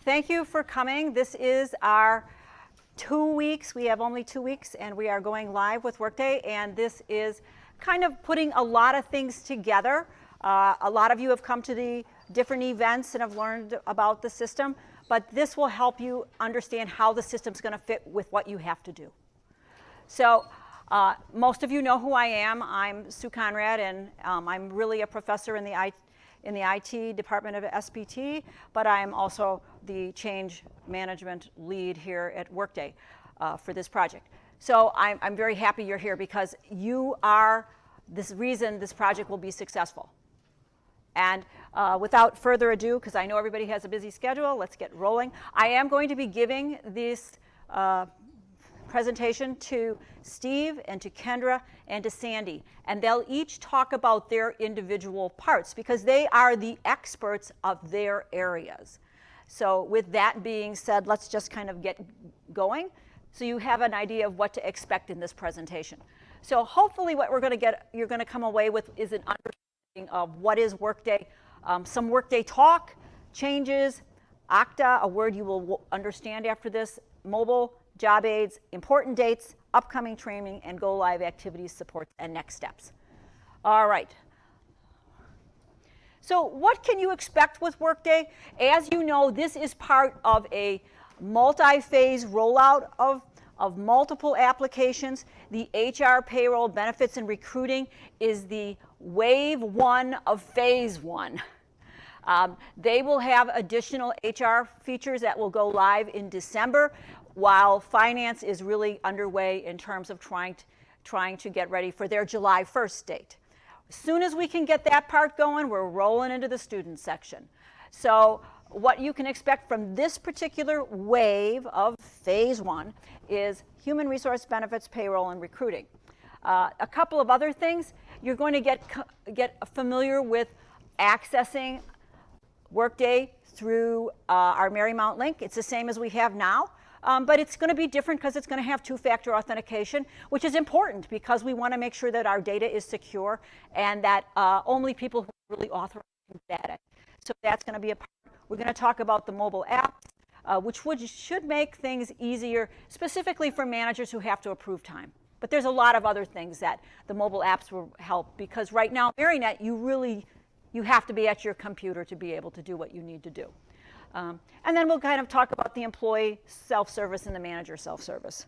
Thank you for coming. This is our 2 weeks. We have only 2 weeks, and we are going live with Workday, and this is kind of putting a lot of things together. A lot of you have come to the different events and have learned about the system, but this will help you understand how the system's going to fit with what you have to do. So most of you know who I am. I'm Sue Conrad, and I'm really a professor in the IT department of SPT, but I'm also the change management lead here at Workday for this project. So I'm very happy you're here because you are this reason this project will be successful. And without further ado, because I know everybody has a busy schedule, let's get rolling. I am going to be giving this presentation to Steve and to Kendra and to Sandy, and they'll each talk about their individual parts because they are the experts of their areas. So with that being said, let's just kind of get going so you have an idea of what to expect in this presentation. So hopefully what you're going to come away with is an understanding of what is Workday, some Workday talk, changes, Okta, a word you will understand after this, mobile, job aids, important dates, upcoming training, and go live activities, supports, and next steps. All right. So what can you expect with Workday? As you know, this is part of a multi-phase rollout of multiple applications. The HR, payroll, benefits, and recruiting is the wave one of phase one. They will have additional HR features that will go live in December, while finance is really underway in terms of trying to get ready for their July 1st date. As soon as we can get that part going, we're rolling into the student section. So what you can expect from this particular wave of phase one is human resource benefits, payroll, and recruiting. A couple of other things, you're going to get familiar with accessing Workday through our Marymount link. It's the same as we have now. But it's going to be different because it's going to have two-factor authentication, which is important because we want to make sure that our data is secure and that only people who are really authorized can get it. So that's going to be a part. We're going to talk about the mobile apps, which should make things easier, specifically for managers who have to approve time. But there's a lot of other things that the mobile apps will help because right now, Marynet, you have to be at your computer to be able to do what you need to do. And then we'll kind of talk about the employee self-service and the manager self-service.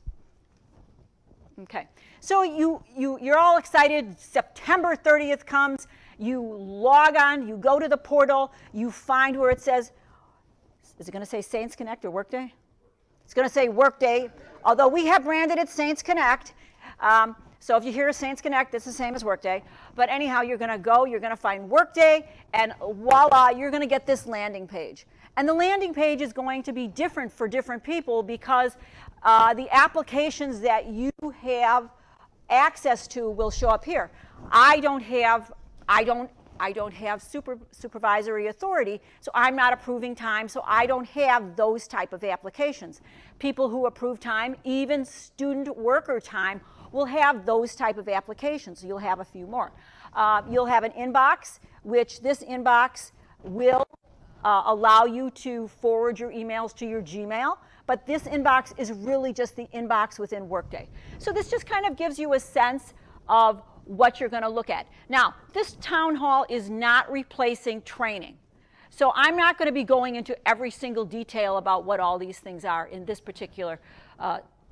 Okay, so you're all excited. September 30th comes. You log on. You go to the portal. You find where it says, is it going to say Saints Connect or Workday? It's going to say Workday, although we have branded it Saints Connect. So if you hear Saints Connect, it's the same as Workday. But anyhow, you're going to go. You're going to find Workday, and voila, you're going to get this landing page. And the landing page is going to be different for different people because the applications that you have access to will show up here. I don't have supervisory authority, so I'm not approving time, so I don't have those type of applications. People who approve time, even student worker time, will have those type of applications. So you'll have a few more. You'll have an inbox, which this inbox will allow you to forward your emails to your Gmail, but this inbox is really just the inbox within Workday. So this just kind of gives you a sense of what you're going to look at. Now, this town hall is not replacing training. So I'm not going to be going into every single detail about what all these things are in this particular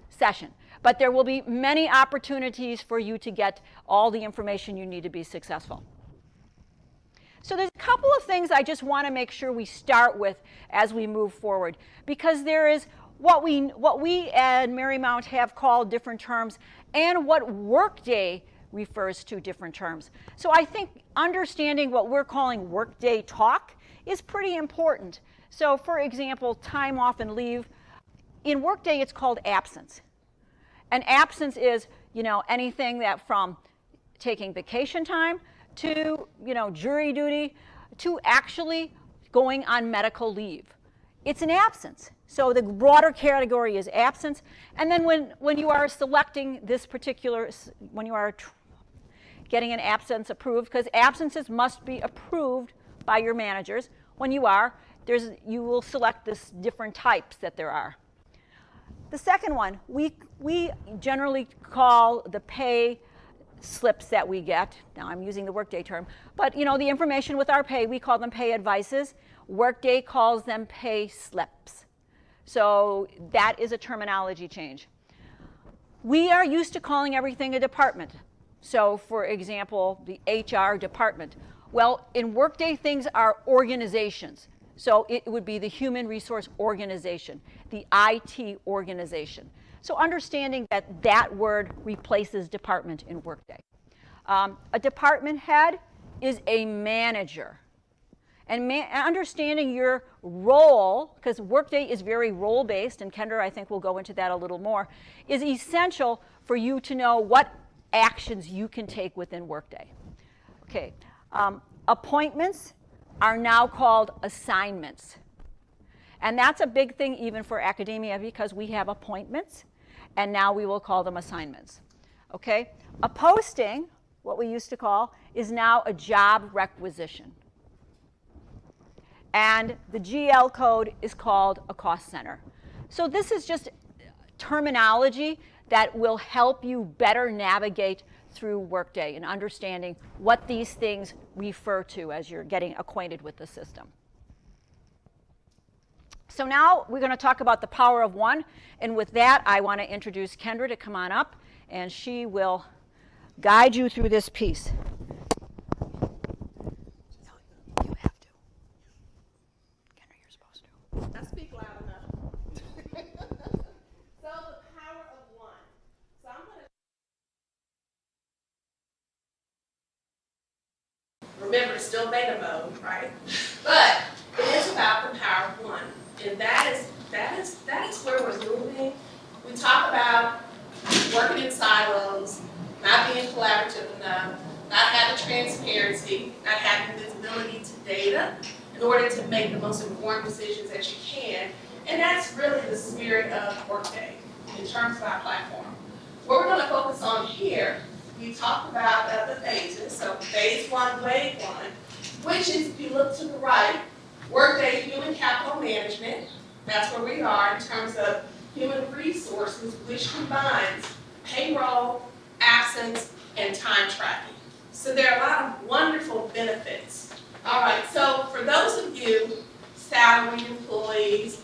session. But there will be many opportunities for you to get all the information you need to be successful. So there's a couple of things I just want to make sure we start with as we move forward, because there is what we at Marymount have called different terms and what Workday refers to different terms. So I think understanding what we're calling Workday talk is pretty important. So for example, time off and leave. In Workday, it's called absence. And absence is, anything that from taking vacation time to, jury duty, to actually going on medical leave. It's an absence. So the broader category is absence. And then when you are selecting this particular, when you are getting an absence approved, because absences must be approved by your managers. When you are, you will select this different types that there are. The second one, we generally call the pay slips that we get, now I'm using the Workday term, but the information with our pay, we call them pay advices. Workday calls them pay slips. So that is a terminology change. We are used to calling everything a department. So for example, the HR department. Well, in Workday, things are organizations. So it would be the human resource organization, the IT organization. So understanding that that word replaces department in Workday. A department head is a manager. And understanding your role, because Workday is very role-based, and Kendra, I think, will go into that a little more, is essential for you to know what actions you can take within Workday. Okay, appointments are now called assignments. And that's a big thing even for academia because we have appointments, and now we will call them assignments. Okay, a posting, what we used to call, is now a job requisition. And the GL code is called a cost center. So this is just terminology that will help you better navigate through Workday and understanding what these things refer to as you're getting acquainted with the system. So now we're going to talk about the power of one. And with that, I want to introduce Kendra to come on up, and she will guide you through this piece. I speak loud enough. So the power of one. So I'm going to remember it's still beta mode, right? But it is about the power of one, and that is where we're moving. We talk about working in silos, not being collaborative enough, not having transparency, not having visibility to data, in order to make the most informed decisions that you can. And that's really the spirit of Workday in terms of our platform. What we're going to focus on here, we talked about the phases. So phase one, wave one, which is, if you look to the right, Workday Human Capital Management. That's where we are in terms of human resources, which combines payroll, absence, and time tracking. So there are a lot of wonderful benefits. All right, so for those of you salaried employees,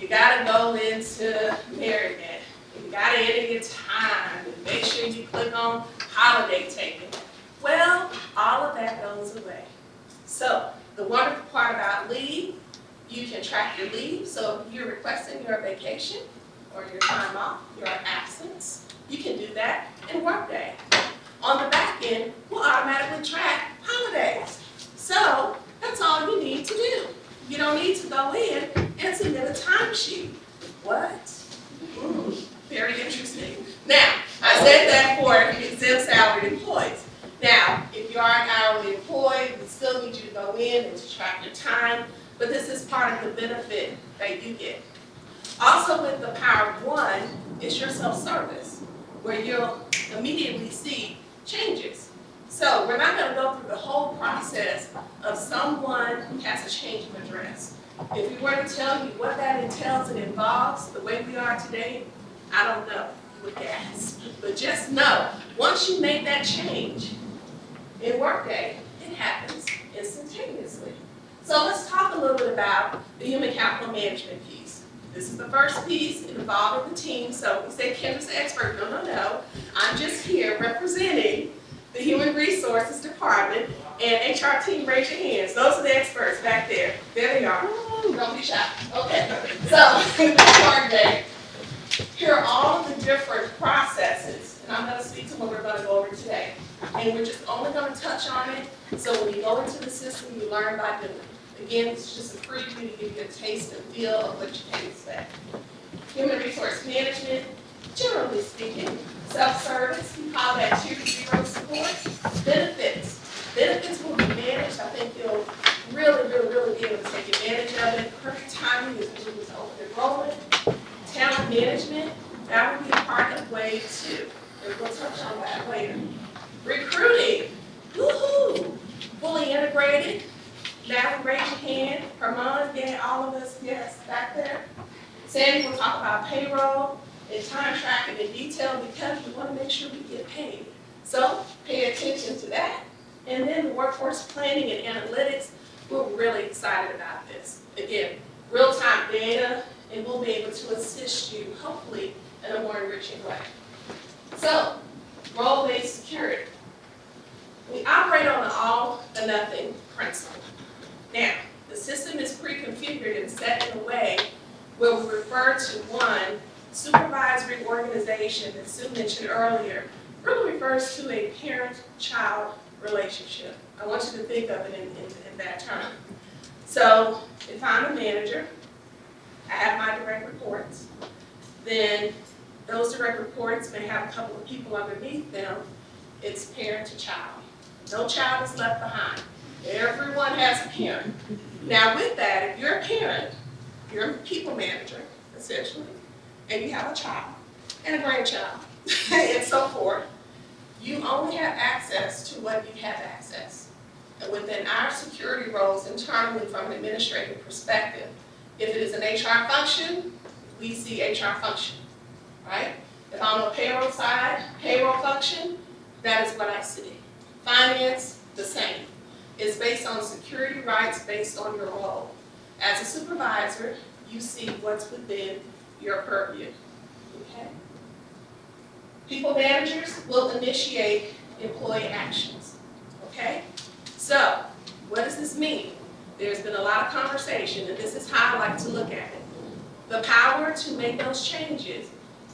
you got to go into Marymount. You got to enter your time and make sure you click on holiday taking. Well, all of that goes away. So the wonderful part about leave, you can track your leave. So if you're requesting your vacation or your time off, your absence, you can do that in Workday. On the back end, we'll automatically track holidays. So that's all you need to do. You don't need to go in and submit a timesheet. What? Very interesting. Now, I said that for exempt salaried employees. Now, if you are an hourly employee, we still need you to go in and to track your time, but this is part of the benefit that you get. Also with the Power of One is your self-service, where you'll immediately see changes. So we're not going to go through the whole process of someone who has a change of address. If we were to tell you what that entails and involves, the way we are today, I don't know. You would gasp. But just know, once you make that change in Workday, it happens instantaneously. So let's talk a little bit about the human capital management piece. This is the first piece involving the team. So we say Kendra's the expert. No. I'm just here representing the Human Resources Department and HR team. Raise your hands. Those are the experts back there. There they are. Don't be shy. Okay. So, Workday. Here are all of the different processes, and I'm going to speak to what we're going to go over today. And we're just only going to touch on it, so when you go into the system, you learn by doing it. Again, it's just a preview to give you a taste and feel of what you can expect. Human resource management, generally speaking, self-service, we call that Tier 0 support. Benefits. Benefits will be managed. I think you'll really be able to take advantage of it. Perfect timing is moving to open enrollment. Talent management, that would be a part of wave 2. And we'll touch on that later. Recruiting, woohoo! Fully integrated. Now raise your hand. Herman, yeah, all of us, yes, back there. Sandy will talk about payroll and time tracking in detail because we want to make sure we get paid. So pay attention to that. And then the workforce planning and analytics, we're really excited about this. Again, real-time data, and we'll be able to assist you, hopefully, in a more enriching way. So, role-based security. We operate on an all-or-nothing principle. Now, the system is pre-configured and set in a way where we refer to one supervisory organization that Sue mentioned earlier, really refers to a parent-child relationship. I want you to think of it in that term. So, if I'm a manager, I have my direct reports, then those direct reports may have a couple of people underneath them. It's parent to child. No child is left behind. Everyone has a parent. Now with that, if you're a parent, you're a people manager, essentially, and you have a child and a grandchild and so forth, you only have access to what you have access. And within our security roles internally from an administrative perspective, if it is an HR function, we see HR function, right? If I'm on the payroll side, payroll function, that is what I see. Finance, the same. It's based on security rights based on your role. As a supervisor, you see what's within your purview, okay? People managers will initiate employee actions, okay? So, what does this mean? There's been a lot of conversation, and this is how I like to look at it. The power to make those changes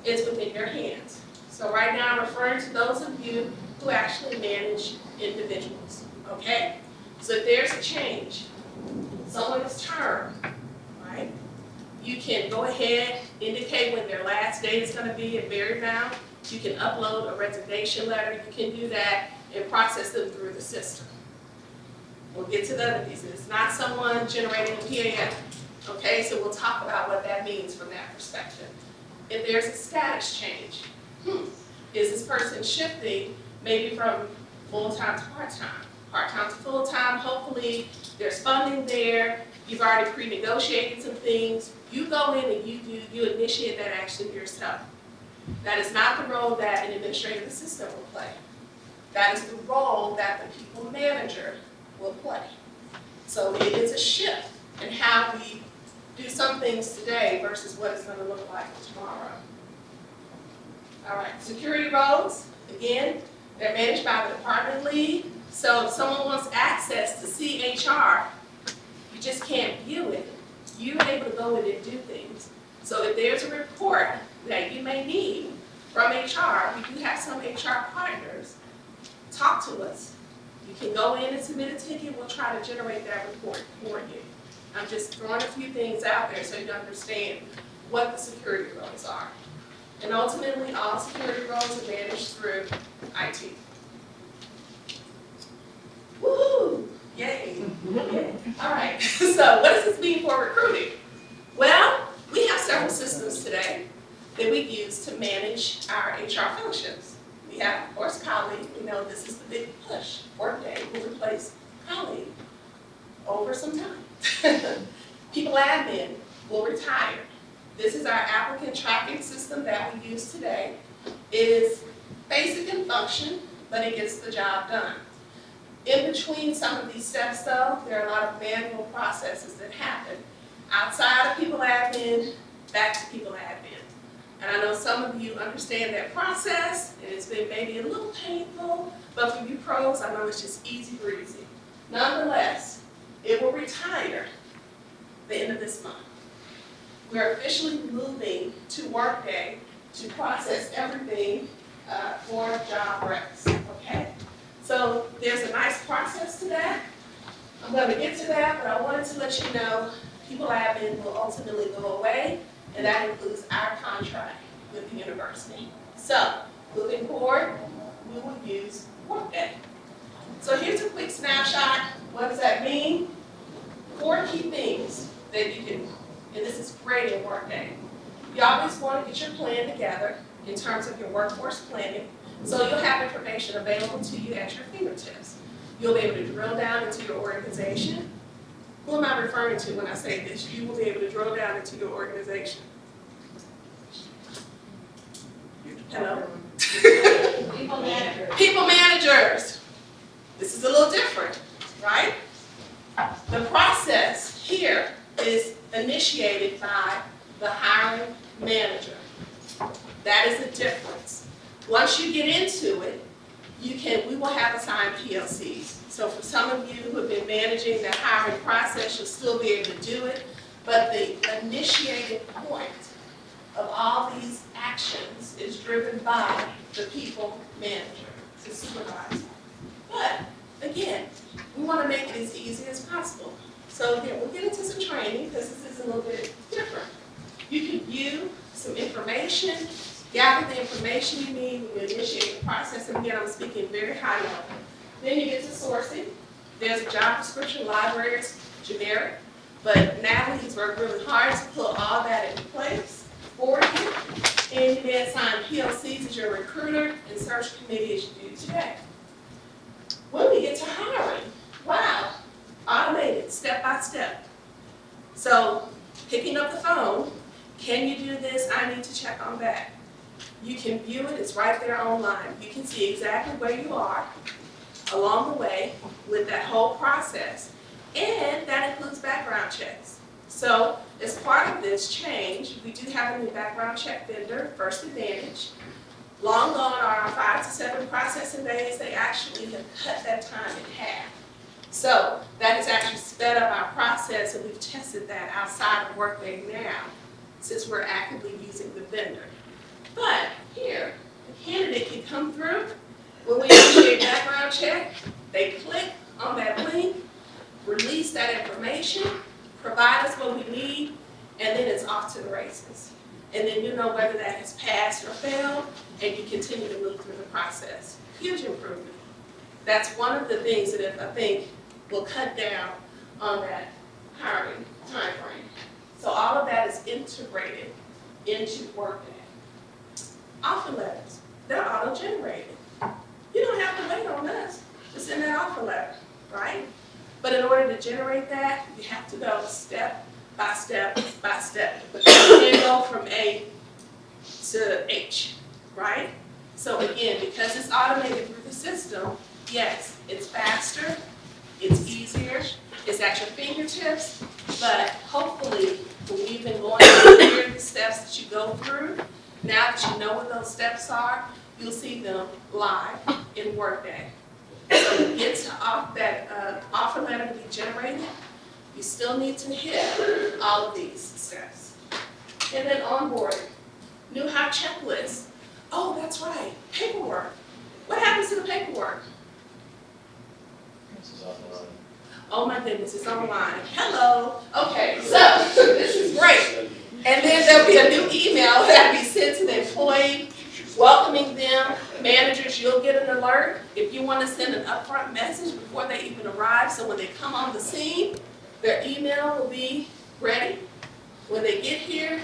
is within your hands. So right now I'm referring to those of you who actually manage individuals, okay? So if there's a change, someone's term, right? You can go ahead, indicate when their last date is gonna be at Marymount. You can upload a resignation letter, you can do that and process them through the system. We'll get to the other pieces. It's not someone generating a PAF, okay? So we'll talk about what that means from that perspective. If there's a status change, is this person shifting maybe from full-time to part-time? Part-time to full-time, hopefully there's funding there, you've already pre-negotiated some things, you go in and you initiate that action yourself. That is not the role that an administrative assistant will play. That is the role that the people manager will play. So it is a shift in how we do some things today versus what it's going to look like tomorrow. All right, security roles, again, they're managed by the department lead. So if someone wants access to CHR, you just can't view it. You're able to go in and do things. So if there's a report that you may need from HR, we do have some HR partners, talk to us. You can go in and submit a ticket, we'll try to generate that report for you. I'm just throwing a few things out there so you understand what the security roles are. And ultimately, all security roles are managed through IT. Woohoo! Yay! Yay. All right, so what does this mean for recruiting? Well, we have several systems today that we use to manage our HR functions. We have, of course, Colleague. We know this is the big push. Workday will replace Colleague over some time. People admin will retire. This is our applicant tracking system that we use today. It is basic in function, but it gets the job done. In between some of these steps, though, there are a lot of manual processes that happen. Outside of people admin, back to people admin. And I know some of you understand that process, and it's been maybe a little painful, but for you pros, I know it's just easy breezy. Nonetheless, it will retire the end of this month. We're officially moving to Workday to process everything for job recs, okay? So there's a nice process to that. I'm going to get to that, but I wanted to let you know people admin will ultimately go away, and that includes our contract with the university. So moving forward, we will use Workday. So here's a quick snapshot. What does that mean? 4 key things that you can, and this is great in Workday. You always want to get your plan together in terms of your workforce planning, so you'll have information available to you at your fingertips. You'll be able to drill down into your organization, Who am I referring to when I say this? You will be able to drill down into your organization. Hello? People managers. People managers. This is a little different, right? The process here is initiated by the hiring manager. That is the difference. Once you get into it, we will have assigned PLCs. So for some of you who have been managing the hiring process, you'll still be able to do it. But the initiated point of all these actions is driven by the people manager, the supervisor. But again, we want to make it as easy as possible. So again, we'll get into some training because this is a little bit different. You can view some information, gather the information you need when you initiate the process. And again, I'm speaking very high level. Then you get to sourcing. There's a job description, libraries, generic. But Natalie has worked really hard to put all that into place for you. And you then assign PLCs as your recruiter and search committee as you do today. When we get to hiring, wow, automated, step by step. So picking up the phone, can you do this? I need to check on that. You can view it, it's right there online. You can see exactly where you are along the way with that whole process. And that includes background checks. So as part of this change, we do have a new background check vendor, First Advantage. Long gone are our 5 to 7 processing days. They actually have cut that time in half. So that has actually sped up our process, and we've tested that outside of Workday now, since we're actively using the vendor. But here, the candidate can come through. When we initiate background check, they click on that link, release that information, provide us what we need, and then it's off to the races. And then you know whether that has passed or failed, and you continue to move through the process. Huge improvement. That's one of the things that I think will cut down on that hiring time frame. So all of that is integrated into Workday. Offer letters, they're auto-generated. You don't have to wait on us to send that offer letter, right? But in order to generate that, you have to go step by step by step. You can't go from A to H, right? So again, because it's automated through the system, yes, it's faster, it's easier, it's at your fingertips, but hopefully, when you've been going through the steps that you go through, now that you know what those steps are, you'll see them live in Workday. So to get to that offer letter to be generated, you still need to hit all of these steps. And then onboarding, new hire checklist. Oh, that's right, paperwork. What happens to the paperwork? Oh my goodness, it's online. Hello. Okay, so this is great. And then there'll be a new email that'll be sent to the employee, welcoming them. Managers, you'll get an alert if you want to send an upfront message before they even arrive. So when they come on the scene, their email will be ready. When they get here,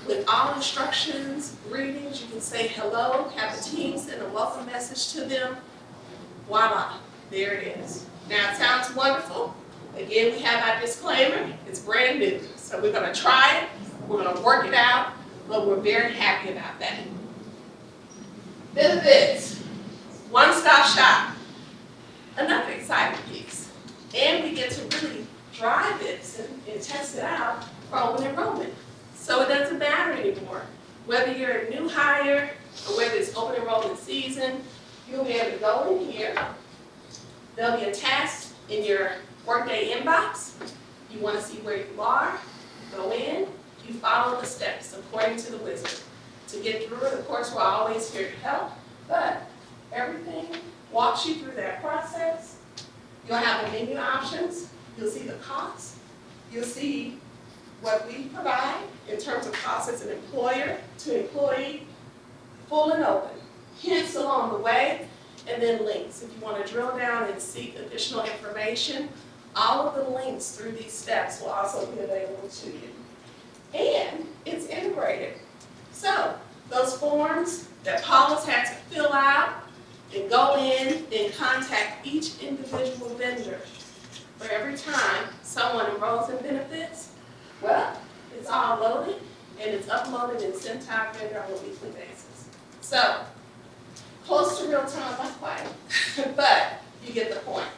with all instructions, greetings, you can say hello, have the team send a welcome message to them. Voila, there it is. Now it sounds wonderful. Again, we have our disclaimer, it's brand new. So we're gonna try it, we're gonna work it out, but we're very happy about that. Benefits, one-stop shop, another exciting piece. And we get to really drive this and test it out for open enrollment. So it doesn't matter anymore. Whether you're a new hire or whether it's open enrollment season, you'll be able to go in here. There'll be a task in your Workday inbox. You want to see where you are, go in, you follow the steps according to the wizard. To get through it, of course, we're always here to help, but everything walks you through that process. You'll have the menu options, you'll see the costs, you'll see what we provide in terms of costs as an employer to employee, full and open. Hints along the way, and then links. If you want to drill down and seek additional information, all of the links through these steps will also be available to you. And it's integrated. So those forms that Paula's had to fill out and go in and contact each individual vendor for every time someone enrolls in benefits, well, it's all loaded and it's uploaded and sent out vendor on a weekly basis. So, close to real time, not quite, but you get the point.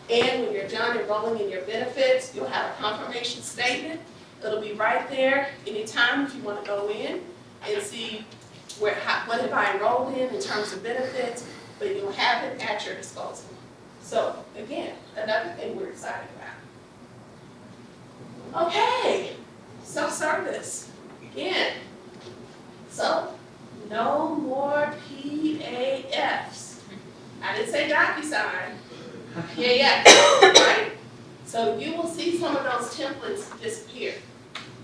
And when you're done enrolling in your benefits, you'll have a confirmation statement. It'll be right there anytime if you want to go in and see what have I enrolled in terms of benefits, but you'll have it at your disposal. So again, another thing we're excited about. Okay, self-service, again. So, no more PAFs. I didn't say DocuSign, PAFs, right? So you will see some of those templates disappear.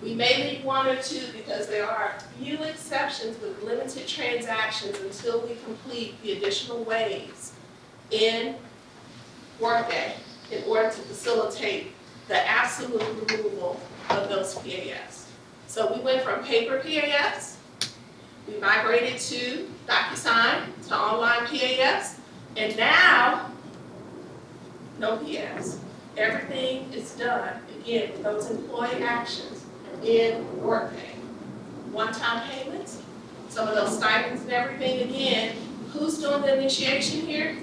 We may leave one or two because there are a few exceptions with limited transactions until we complete the additional waves in Workday in order to facilitate the absolute removal of those PAFs. So we went from paper PAFs, we migrated to DocuSign, to online PAFs, and now, no PAFs. Everything is done, again, with those employee actions in Workday. One-time payments, some of those stipends and everything, again, who's doing the initiation here?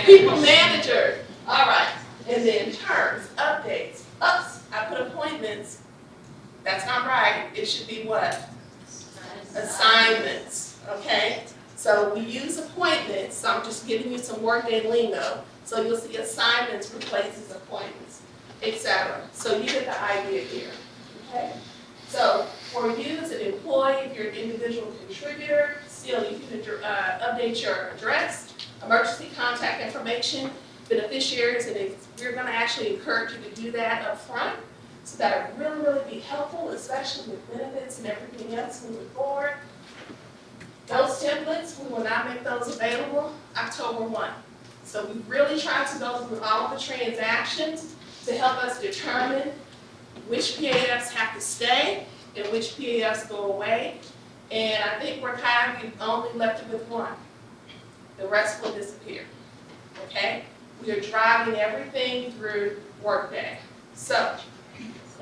People manager. All right. And then terms, updates. Oops, I put appointments. That's not right. It should be what? Assignments. Okay? So we use appointments. So I'm just giving you some Workday lingo. So you'll see assignments replaces appointments, etc. So you get the idea here. Okay? So for you as an employee, if you're an individual contributor, still you can update your address, emergency contact information, beneficiaries, and we're going to actually encourage you to do that up front. So that would really, really be helpful, especially with benefits and everything else moving forward. Those templates, we will not make those available October 1. So we really try to go through all of the transactions to help us determine which PAFs have to stay and which PAFs go away. And I think we're kind of only left with one. The rest will disappear. Okay? We are driving everything through Workday. So,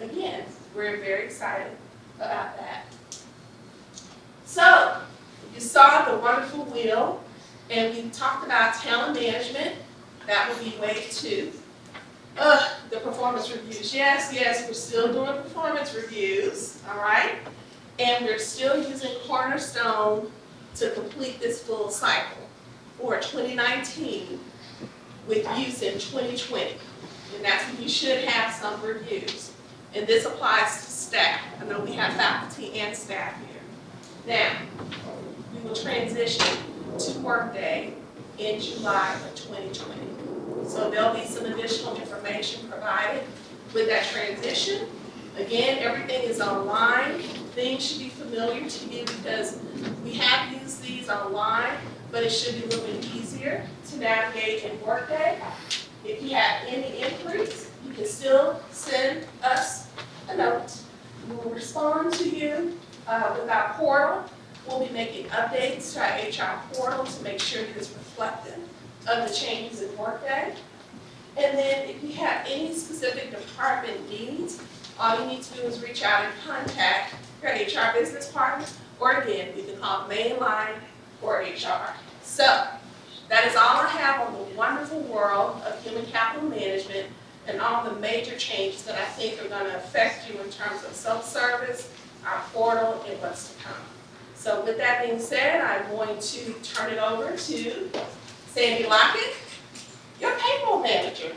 again, we're very excited about that. So, you saw the wonderful wheel, and we talked about talent management. That will be wave 2. The performance reviews. Yes, we're still doing performance reviews, all right? And we're still using Cornerstone to complete this full cycle for 2019 with use in 2020. And that's when you should have some reviews. And this applies to staff. I know we have faculty and staff here. Now, we will transition to Workday in July of 2020. So there'll be some additional information provided with that transition. Again, everything is online. Things should be familiar to you because we have used these online, but it should be a little bit easier to navigate in Workday. If you have any inquiries, you can still send us a note. We'll respond to you with our portal. We'll be making updates to our HR portal to make sure that it's reflective of the changes in Workday. And then if you have any specific department needs, all you need to do is reach out and contact your HR business partner, or again, you can call the main line for HR. So, that is all I have on the wonderful world of human capital management and all the major changes that I think are going to affect you in terms of self-service, our portal, and what's to come. So with that being said, I'm going to turn it over to Sandy Lockett, your payroll manager.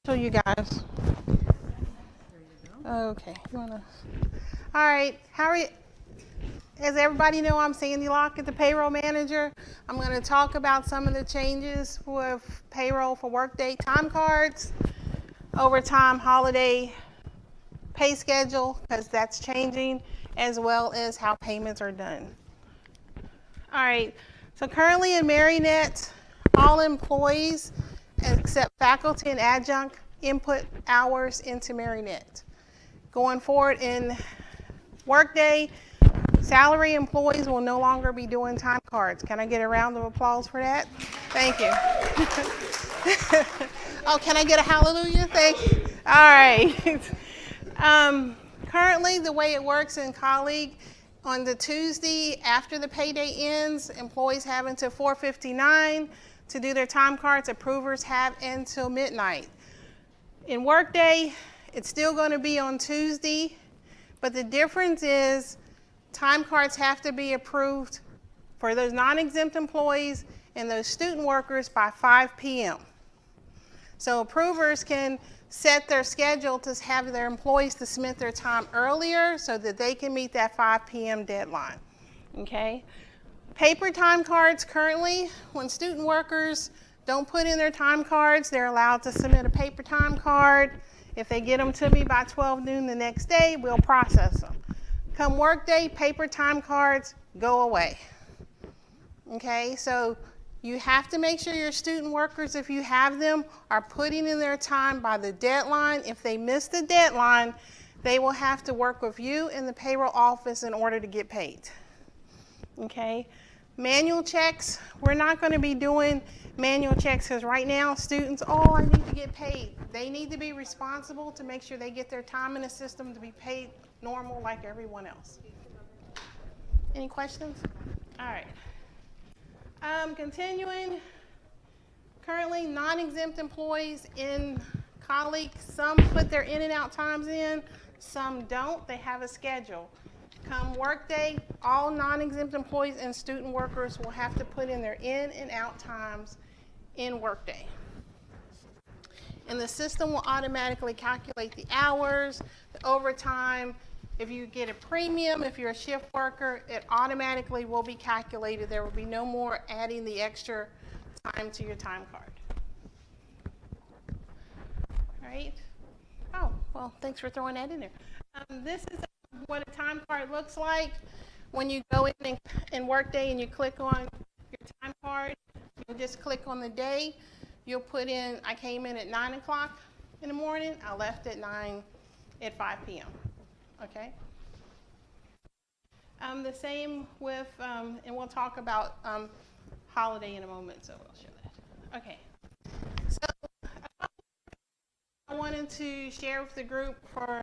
Show you guys. Okay, you wanna? All right, how are you? As everybody know, I'm Sandy Lockett, the payroll manager. I'm going to talk about some of the changes with payroll for Workday time cards, overtime, holiday pay schedule, because that's changing, as well as how payments are done. All right, so currently in Marymount, all employees accept faculty and adjunct input hours into Marymount. Going forward in Workday, salary employees will no longer be doing time cards. Can I get a round of applause for that? Thank you. Oh, can I get a hallelujah? Thank you. All right. Currently, the way it works in Colleague, on the Tuesday after the payday ends, employees have until 4:59 to do their time cards. Approvers have until midnight. In Workday, it's still going to be on Tuesday, but the difference is time cards have to be approved for those non-exempt employees and those student workers by 5 p.m. So approvers can set their schedule to have their employees to submit their time earlier so that they can meet that 5 p.m. deadline. Okay? Paper time cards currently, when student workers don't put in their time cards, they're allowed to submit a paper time card. If they get them to me by 12 noon the next day, we'll process them. Come Workday, paper time cards go away. Okay, so you have to make sure your student workers, if you have them, are putting in their time by the deadline. If they miss the deadline, they will have to work with you in the payroll office in order to get paid. Okay, manual checks, we're not going to be doing manual checks because right now students, oh, I need to get paid. They need to be responsible to make sure they get their time in the system to be paid normal like everyone else. Any questions? All right. Continuing, currently non-exempt employees in Colleague, some put their in and out times in, some don't. They have a schedule. Come Workday, all non-exempt employees and student workers will have to put in their in and out times in Workday. And the system will automatically calculate the hours, the overtime. If you get a premium, if you're a shift worker, it automatically will be calculated. There will be no more adding the extra time to your time card. All right. Oh, well, thanks for throwing that in there. This is what a time card looks like. When you go in Workday and you click on your time card, you just click on the day. You'll put in, I came in at 9 o'clock in the morning. I left at 5 p.m. Okay. The same with, and we'll talk about holiday in a moment, so I'll show that. Okay. So I wanted to share with the group for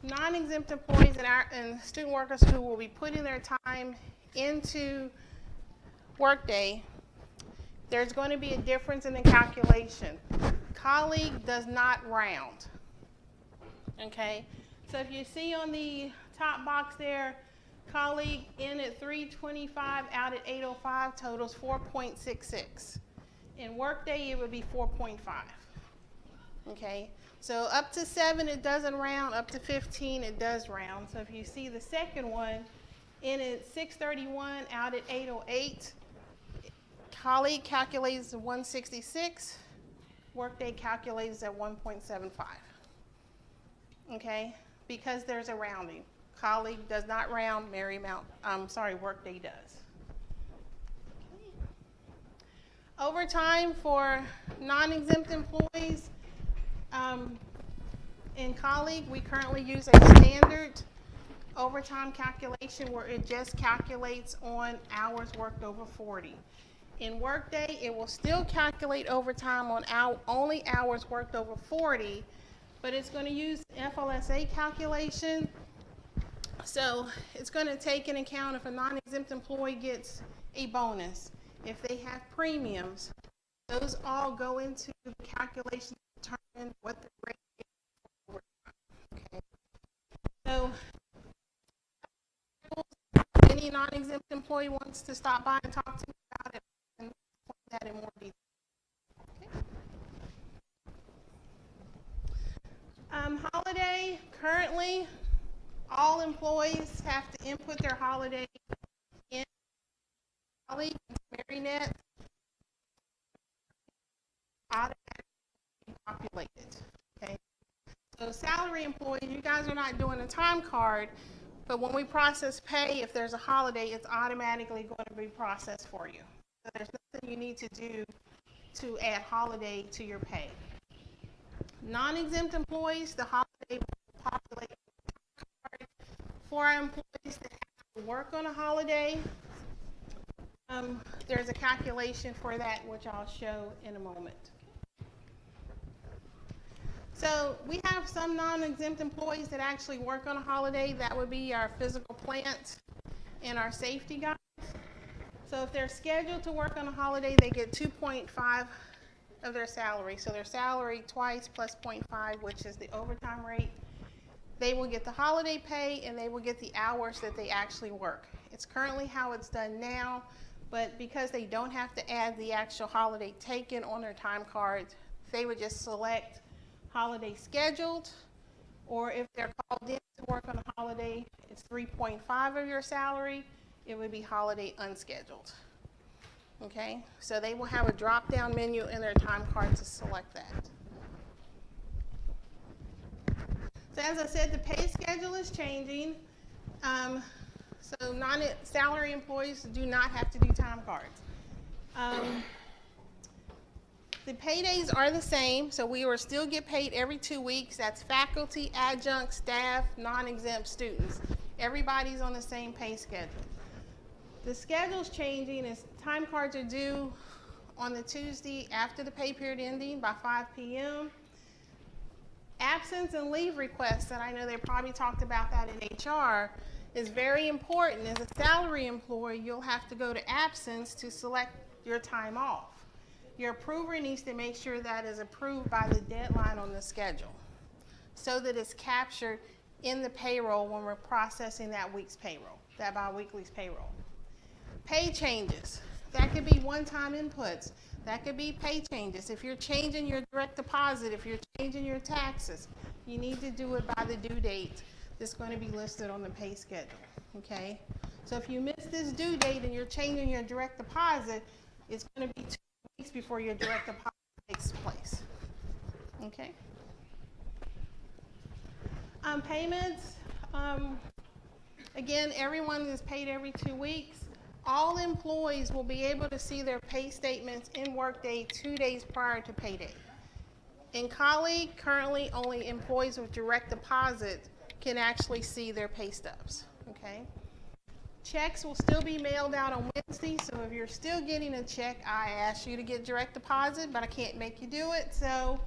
non-exempt employees and student workers who will be putting their time into Workday. There's going to be a difference in the calculation. Colleague does not round. Okay. So if you see on the top box there, Colleague in at 325, out at 805, totals 4.66. In Workday, it would be 4.5. Okay, so up to 7, it doesn't round. Up to 15, it does round. So if you see the second one, in at 631, out at 808, Colleague calculates at 166. Workday calculates at 1.75. Okay. Because there's a rounding. Colleague does not round, Marymount, Workday does. Okay. Overtime for non-exempt employees. In Colleague, we currently use a standard overtime calculation where it just calculates on hours worked over 40. In Workday, it will still calculate overtime on only hours worked over 40, but it's going to use FLSA calculation. So it's going to take into account if a non-exempt employee gets a bonus, if they have premiums, those all go into the calculation to determine what the rate is. Okay. So any non-exempt employee wants to stop by and talk to me about it and explain that in more detail. Holiday, currently, all employees have to input their holiday in Colleague and Marymount, automatically populated. Okay. So salary employees, you guys are not doing a time card, but when we process pay, if there's a holiday, it's automatically going to be processed for you. So there's nothing you need to do to add holiday to your pay. Non-exempt employees, the holiday will populate the card. For our employees that have to work on a holiday, there's a calculation for that, which I'll show in a moment. So we have some non-exempt employees that actually work on a holiday. That would be our physical plant and our safety guys. So if they're scheduled to work on a holiday, they get 2.5 of their salary. So their salary twice plus 0.5, which is the overtime rate. They will get the holiday pay and they will get the hours that they actually work. It's currently how it's done now, but because they don't have to add the actual holiday taken on their time cards, they would just select holiday scheduled, or if they're called in to work on a holiday, it's 3.5 of your salary. It would be holiday unscheduled. Okay, so they will have a drop-down menu in their time card to select that. So as I said, the pay schedule is changing. So non-salary employees do not have to do time cards. The paydays are the same, so we will still get paid every 2 weeks. That's faculty, adjunct, staff, non-exempt students. Everybody's on the same pay schedule. The schedule's changing as time cards are due on the Tuesday after the pay period ending by 5 p.m. Absence and leave requests, and I know they probably talked about that in HR, is very important. As a salary employee, you'll have to go to absence to select your time off. Your approver needs to make sure that is approved by the deadline on the schedule so that it's captured in the payroll when we're processing that week's payroll, that bi-weekly's payroll. Pay changes, that could be one-time inputs. That could be pay changes. If you're changing your direct deposit, if you're changing your taxes, you need to do it by the due date that's going to be listed on the pay schedule, okay? So if you miss this due date and you're changing your direct deposit, it's going to be 2 weeks before your direct deposit takes place, okay? Payments, again, everyone is paid every 2 weeks. All employees will be able to see their pay statements in Workday 2 days prior to payday. In colleague, currently only employees with direct deposit can actually see their pay stubs, okay? Checks will still be mailed out on Wednesday, so if you're still getting a check, I ask you to get direct deposit, but I can't make you do it. So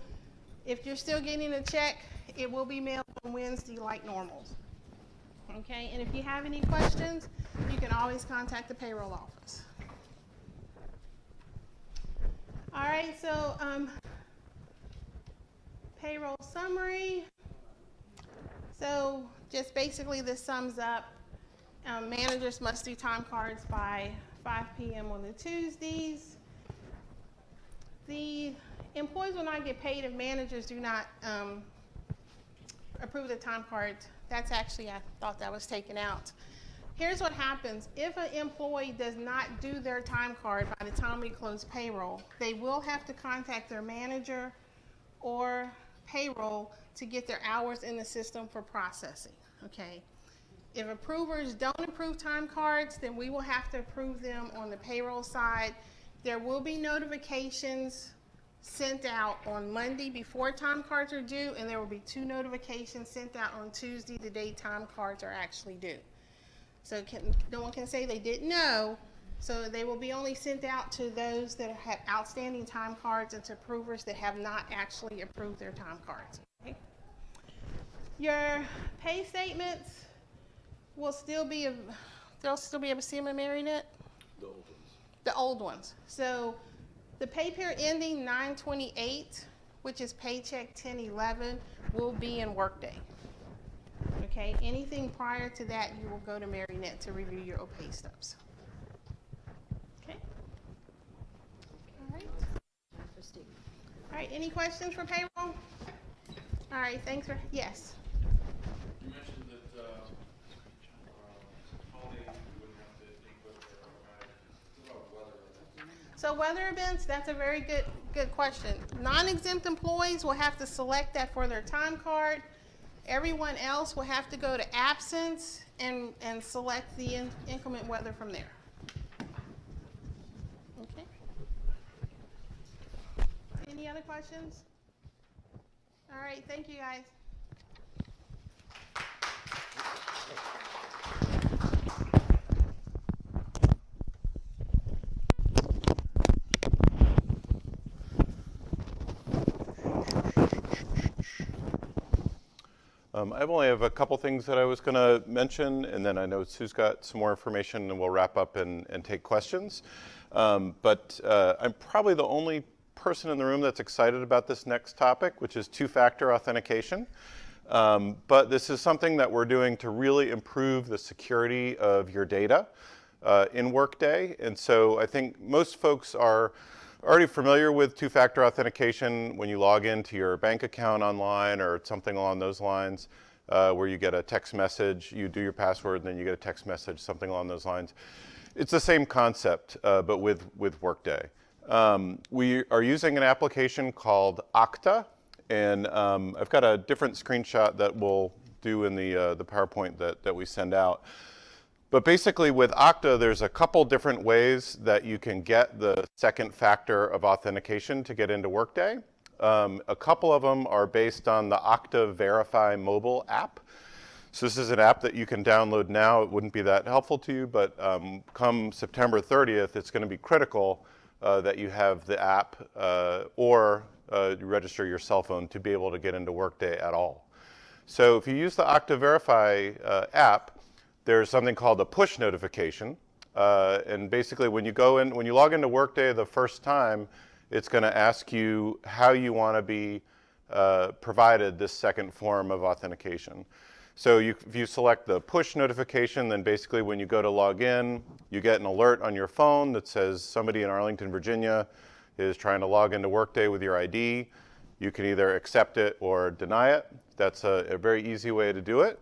if you're still getting a check, it will be mailed on Wednesday like normal. Okay, and if you have any questions, you can always contact the payroll office. All right, so payroll summary. So just basically this sums up. Managers must do time cards by 5 p.m. on the Tuesdays. The employees will not get paid if managers do not approve the time cards. That's actually, I thought that was taken out. Here's what happens. If an employee does not do their time card by the time we close payroll, they will have to contact their manager or payroll to get their hours in the system for processing, okay? If approvers don't approve time cards, then we will have to approve them on the payroll side. There will be notifications sent out on Monday before time cards are due, and there will be 2 notifications sent out on Tuesday the day time cards are actually due. So no one can say they didn't know, so they will be only sent out to those that have outstanding time cards and to approvers that have not actually approved their time cards. Okay? Your pay statements will still be, they'll still be able to see them in Marymount? The old ones. The old ones. So the pay period ending 9/28, which is paycheck 10/11, will be in Workday. Okay, anything prior to that, you will go to Marymount to review your pay stubs. Okay. All right. All right, any questions for payroll? All right, thanks for, yes. You mentioned that holiday you wouldn't have to input or what about weather events? So weather events, that's a very good question. Non-exempt employees will have to select that for their time card. Everyone else will have to go to absence and select the inclement weather from there. Okay. Any other questions? All right, thank you guys. I only have a couple things that I was going to mention, and then I know Sue's got some more information, and we'll wrap up and take questions. But I'm probably the only person in the room that's excited about this next topic, which is two-factor authentication. But this is something that we're doing to really improve the security of your data in Workday. And so I think most folks are already familiar with two-factor authentication when you log into your bank account online or something along those lines, where you get a text message, you do your password, and then you get a text message, something along those lines. It's the same concept, but with Workday. We are using an application called Okta, and I've got a different screenshot that we'll do in the PowerPoint that we send out. But basically with Okta, there's a couple different ways that you can get the second factor of authentication to get into Workday. A couple of them are based on the Okta Verify mobile app. So this is an app that you can download now. It wouldn't be that helpful to you, but come September 30th, it's going to be critical that you have the app or you register your cell phone to be able to get into Workday at all. So if you use the Okta Verify app, there's something called a push notification. And basically when you log into Workday the first time, it's going to ask you how you want to be provided this second form of authentication. So if you select the push notification, then basically when you go to log in, you get an alert on your phone that says somebody in Arlington, Virginia is trying to log into Workday with your ID. You can either accept it or deny it. That's a very easy way to do it.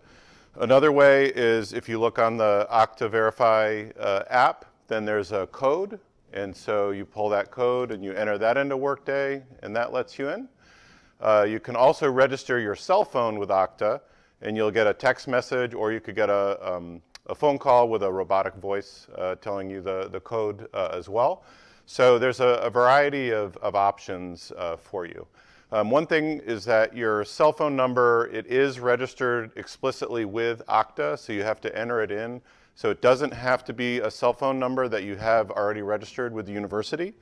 Another way is if you look on the Okta Verify app, then there's a code. And so you pull that code and you enter that into Workday, and that lets you in. You can also register your cell phone with Okta, and you'll get a text message, or you could get a phone call with a robotic voice telling you the code as well. So there's a variety of options for you. One thing is that your cell phone number, it is registered explicitly with Okta, so you have to enter it in. So it doesn't have to be a cell phone number that you have already registered with the university.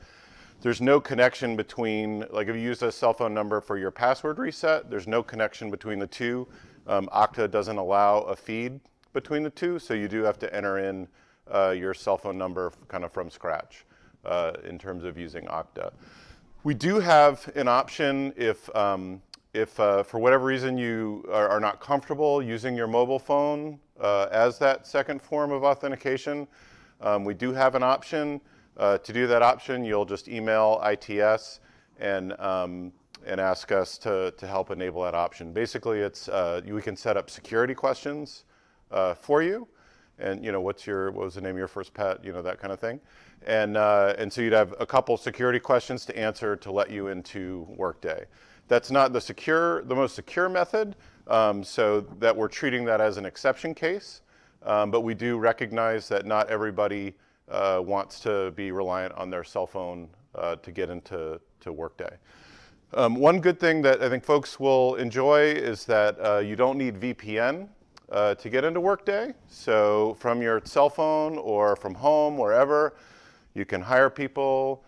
There's no connection between, like if you use a cell phone number for your password reset, there's no connection between the two. Okta doesn't allow a feed between the two, so you do have to enter in your cell phone number kind of from scratch in terms of using Okta. We do have an option if for whatever reason you are not comfortable using your mobile phone as that second form of authentication. We do have an option. To do that option, you'll just email ITS and ask us to help enable that option. Basically, we can set up security questions for you. And what was the name of your first pet? That kind of thing. And so you'd have a couple security questions to answer to let you into Workday. That's not the most secure method, so that we're treating that as an exception case. But we do recognize that not everybody wants to be reliant on their cell phone to get into Workday. One good thing that I think folks will enjoy is that you don't need VPN to get into Workday. So from your cell phone or from home, wherever, you can hire people,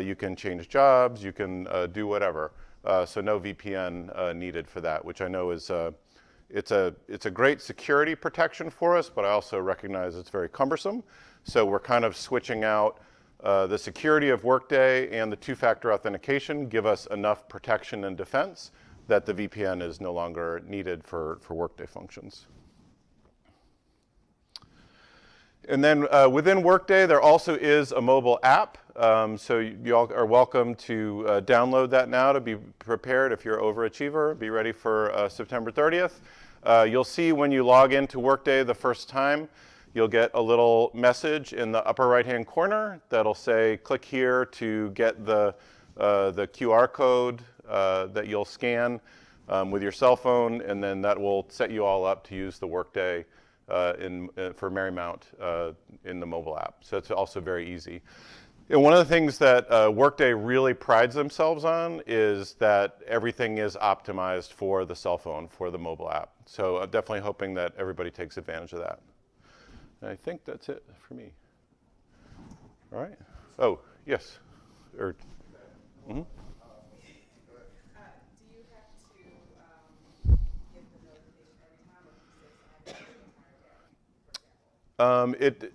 you can change jobs, you can do whatever. So no VPN needed for that, which I know is it's a great security protection for us, but I also recognize it's very cumbersome. So we're kind of switching out the security of Workday and the two-factor authentication give us enough protection and defense that the VPN is no longer needed for Workday functions. And then within Workday, there also is a mobile app. So you all are welcome to download that now to be prepared if you're an overachiever. Be ready for September 30th. You'll see when you log into Workday the first time, you'll get a little message in the upper right-hand corner that'll say, click here to get the QR code that you'll scan with your cell phone, and then that will set you all up to use the Workday for Marymount in the mobile app. So it's also very easy. And one of the things that Workday really prides themselves on is that everything is optimized for the cell phone, for the mobile app. So I'm definitely hoping that everybody takes advantage of that. And I think that's it for me. All right. Oh, yes. Or, mhm.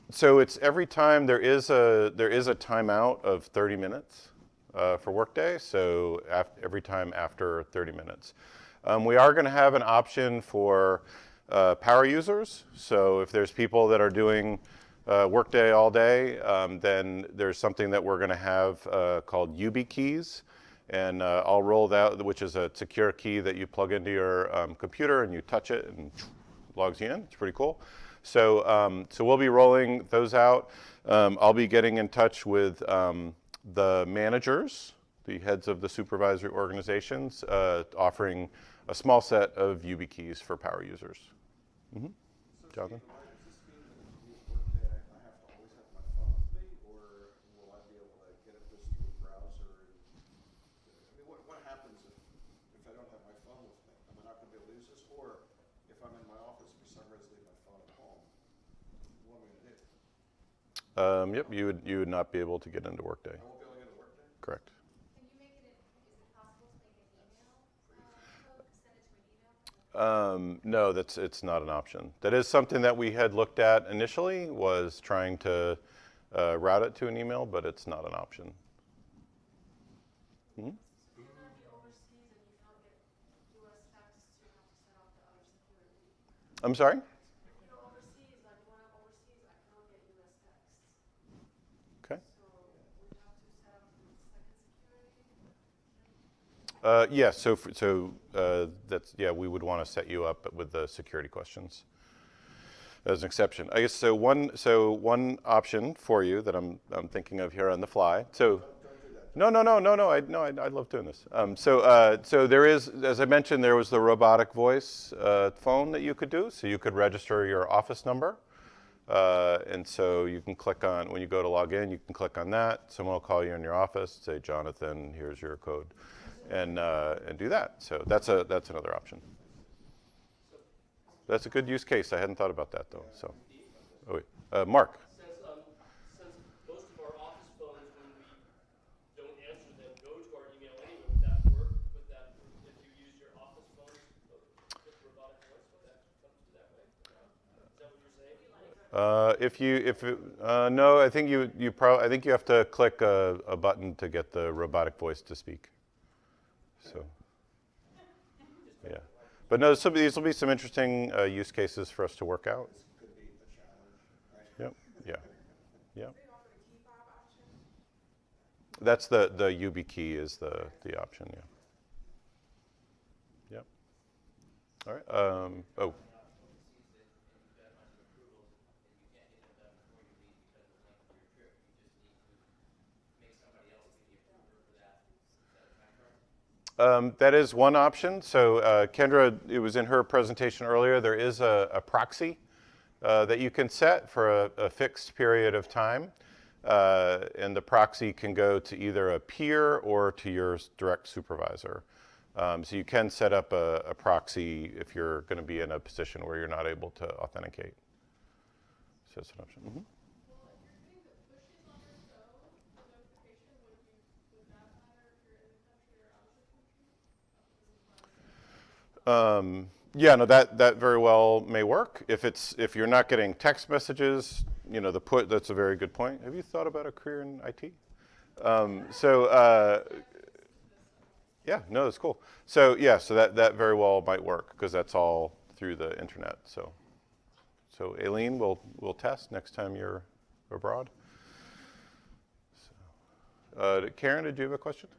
So it's every time there is a timeout of 30 minutes for Workday. So every time after 30 minutes, we are going to have an option for power users. So if there's people that are doing Workday all day, then there's something that we're going to have called YubiKeys. And I'll roll that, which is a secure key that you plug into your computer and you touch it and logs you in. It's pretty cool. So, so we'll be rolling those out. I'll be getting in touch with the managers, the heads of the supervisory organizations, offering a small set of YubiKeys for power users. Mm-hmm. Jonathan? Yep, you would not be able to get into Workday. I won't be able to get into Workday? Correct. Can you make it, is it possible to make an email code, send it to an email? No, it's not an option. That is something that we had looked at initially, was trying to route it to an email, but it's not an option. Hmm? I'm sorry? Okay. Yes, that's, yeah, we would want to set you up with the security questions as an exception. I guess so one option for you that I'm thinking of here on the fly. So no, I love doing this. So there is, as I mentioned, there was the robotic voice phone that you could do. So you could register your office number. And so you can click on, when you go to log in, you can click on that. Someone will call you in your office, say, Jonathan, here's your code, and do that. So that's another option. That's a good use case. I hadn't thought about that though. So, oh wait, Mark. Since most of our office phones, when we don't answer them, go to our email anyway, would that work? Would that, if you use your office phone with robotic voice, would that come through that way? Is that what you're saying? No, I think I think you have to click a button to get the robotic voice to speak. So, yeah. But no, these will be some interesting use cases for us to work out. Yep. Yeah. Yeah. That's the YubiKey is the option. Yeah. Yep. All right. Oh. That is one option. So Kendra, it was in her presentation earlier, there is a proxy that you can set for a fixed period of time. And the proxy can go to either a peer or to your direct supervisor. So you can set up a proxy if you're going to be in a position where you're not able to authenticate. So that's an option. Mm-hmm. Yeah, no, that very well may work. If you're not getting text messages, you know, that's a very good point. Have you thought about a career in IT? Yeah, no, that's cool. So yeah, so that very well might work because that's all through the internet. So Aileen, we'll test next time you're abroad. So, Karen, did you have a question?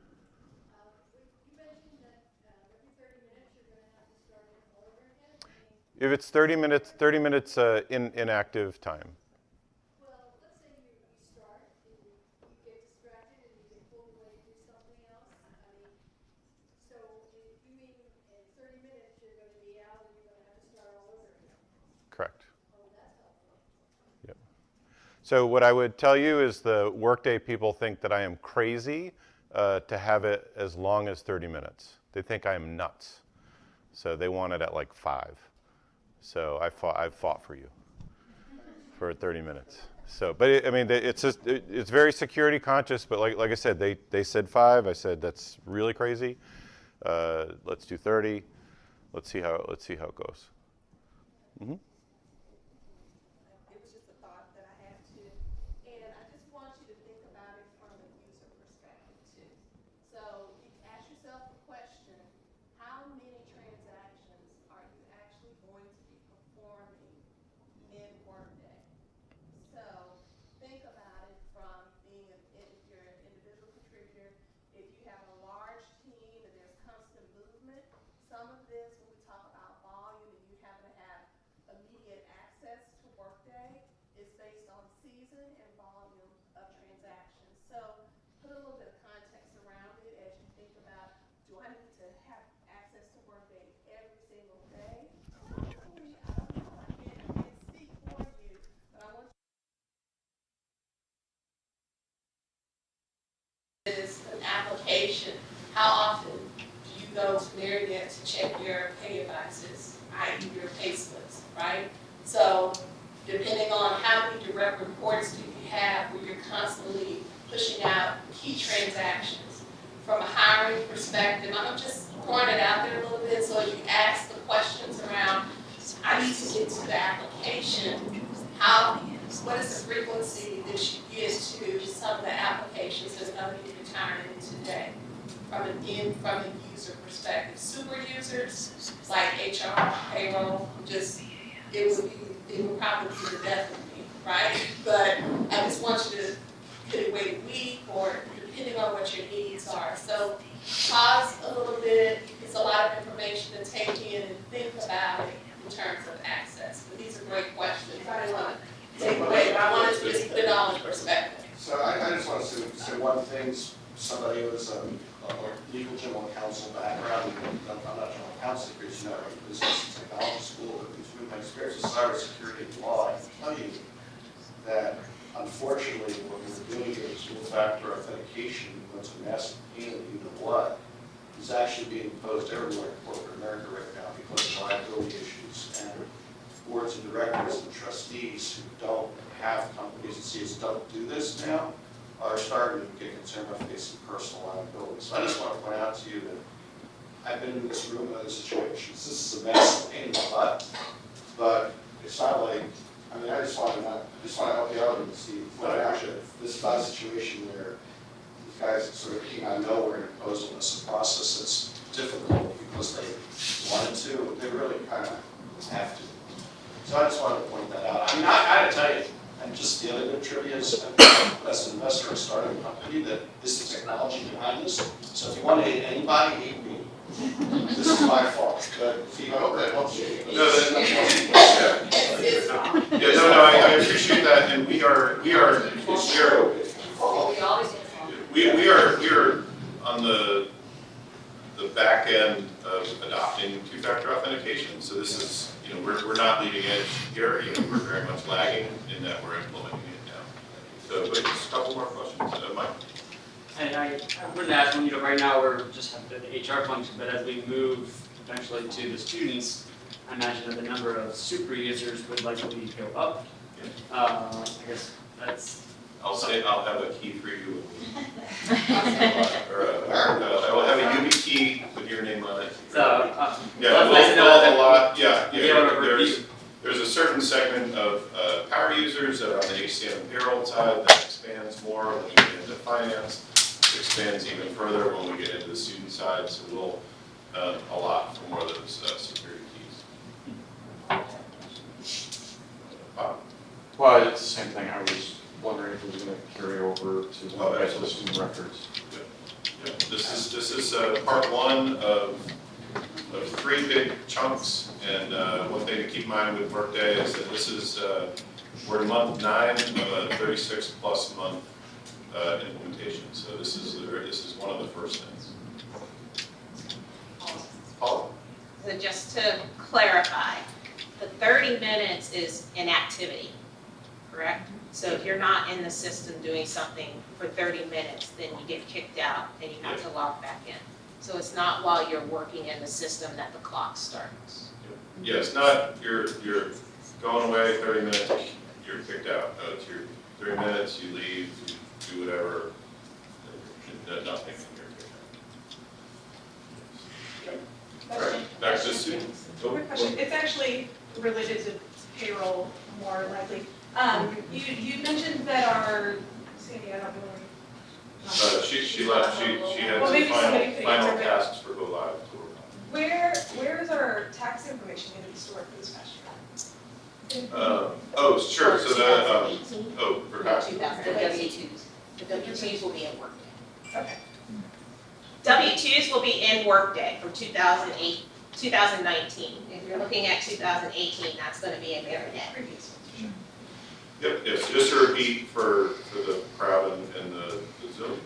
If it's 30 minutes inactive time. Well, let's say you start and you get distracted and you get pulled away to do something else. I mean, so if you mean in 30 minutes you're going to be out and you're going to have to start all over again. Correct. Oh, that's helpful. Yep. So what I would tell you is the Workday people think that I am crazy to have it as long as 30 minutes. They think I am nuts. So they want it at like 5. So I've fought for you for 30 minutes. So, but I mean, it's just, it's very security conscious, but like I said, they said 5. I said, that's really crazy. Let's do 30. Let's see how it goes. Mm-hmm. It was just a thought that I had too. And I just want you to think about it from a user perspective too. So you ask yourself the question, how many transactions are you actually going to be performing in Workday? So think about it from being, if you're an individual contributor, if you have a large team and there's constant movement, some of this, when we talk about volume and you happen to have immediate access to Workday, is based on season and volume of transactions. So put a little bit of context around it as you think about, do I need to have access to Workday every single day? Probably, I don't know, I can't speak for you, but I want is an application. How often do you go to Marymount to check your pay advices, i.e. your pay slips, right? So depending on how many direct reports do you have where you're constantly pushing out key transactions. From a hiring perspective, I'm just pouring it out there a little bit, so as you ask the questions around, I need to get to the application, what is the frequency that you get to some of the applications that are going to be retired in today? From a user perspective, super users like HR, payroll, it would probably be the death of me, right? But I just want you to could it wait a week or depending on what your needs are. So pause a little bit. It's a lot of information to take in and think about it in terms of access. But these are great questions. I didn't want to take away, but I wanted to just put it all in perspective. So I just want to say one thing. Somebody who was a legal general counsel background, I'm not general counsel, but you know, business and technology school, but through my experience with cybersecurity and law, I can tell you that unfortunately what we're doing here is dual-factor authentication, what's a massive pain in the blood, is actually being imposed everywhere in corporate America right now because of liability issues and boards and directors and trustees who don't have companies and CEOs don't do this now are starting to get concerned about facing personal liability. So I just want to point out to you that I've been in this room in other situations. This is a massive pain in the butt, but it's not like, I mean, I just want to help you out and see what actually, this is not a situation where these guys sort of came out of nowhere and imposed on us a process that's difficult because they wanted to, they really kind of have to. So I just wanted to point that out. I mean, I gotta tell you, I'm just the other good trivia is, as an investor, I started a company that this is technology behind this. So if you want to hate anybody, hate me. This is my fault. But I hope that helps you. No, I appreciate that, and we are on the back end of adopting two-factor authentication. So this is, you know, we're not leading edge here. You know, we're very much lagging in that we're implementing it now. So, but just a couple more questions, Mike. And I wouldn't ask one, you know, right now we're just have the HR function, but as we move eventually to the students, I imagine that the number of super users would likely go up. I guess that's. I'll have a key for you. I will have a YubiKey with your name on it. So, yeah, nice to know that a lot. Yeah, yeah. There's a certain segment of power users that are on the HCM and payroll side that expands more when we get into finance. It expands even further when we get into the student side. So we'll a lot for more of those security keys. Well, it's the same thing. I was wondering if it was going to carry over to the student records. Yeah. This is part one of 3 big chunks, and one thing to keep in mind with Workday is that this is we're in month 9 of a 36 plus month implementation. So this is one of the first things. Paula. So just to clarify, the 30 minutes is an activity, correct? So if you're not in the system doing something for 30 minutes, then you get kicked out and you have to log back in. So it's not while you're working in the system that the clock starts. Yeah, it's not, you're going away 30 minutes, you're kicked out. No, it's your 30 minutes, you leave, you do whatever, nothing, and you're kicked out. All right, back to Sue. Oh, Quick question, it's actually related to payroll more likely. You mentioned that our, Sandy, I don't know. She left, she had Well, some maybe somebody could final answer, but- tasks for go live to work on. Where is our tax information going to be stored for this past year? Oh, sure, so the, for No, tax. 2000, the W-2s. The W-2s will be in Workday. Okay. W-2s will be in Workday for 2008, 2019. If you're looking at 2018, that's gonna be in Marymount. Previous ones, sure. Yep, yes, just to repeat for the crowd and the Zoom.